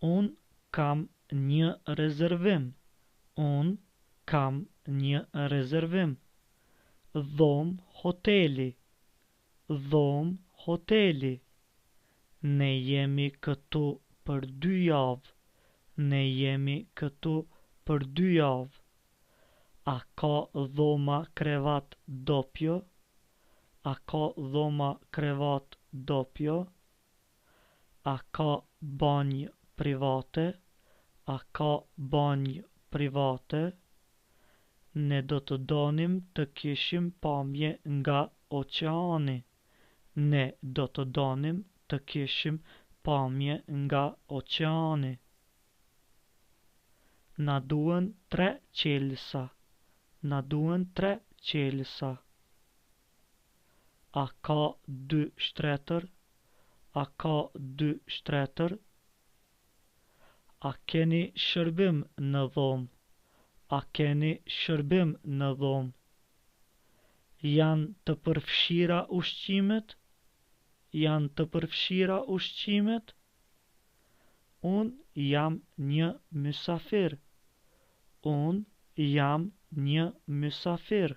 Unë kam një rezervim. Unë kam një rezervim. Dhomë hoteli. Dhomë hoteli. Ne jemi këtu për 2 javë. Ne jemi këtu për 2 javë. A ka dhoma krevat doppio? A ka dhoma krevat doppio? A ka banjë private? A ka banjë private? Ne do të donim të kishim pamje nga oqeani. Ne do të donim të kishim pamje nga oqeani. Na duhen 3 qelësa. Na duhen 3 qelësa. A ka 2 shtretër? A ka 2 shtretër? A keni shërbim në dhomë? A keni shërbim në dhomë? Janë të përfshira ushqimet? Janë të përfshira ushqimet? Unë jam një mysafir. Unë jam një mysafir.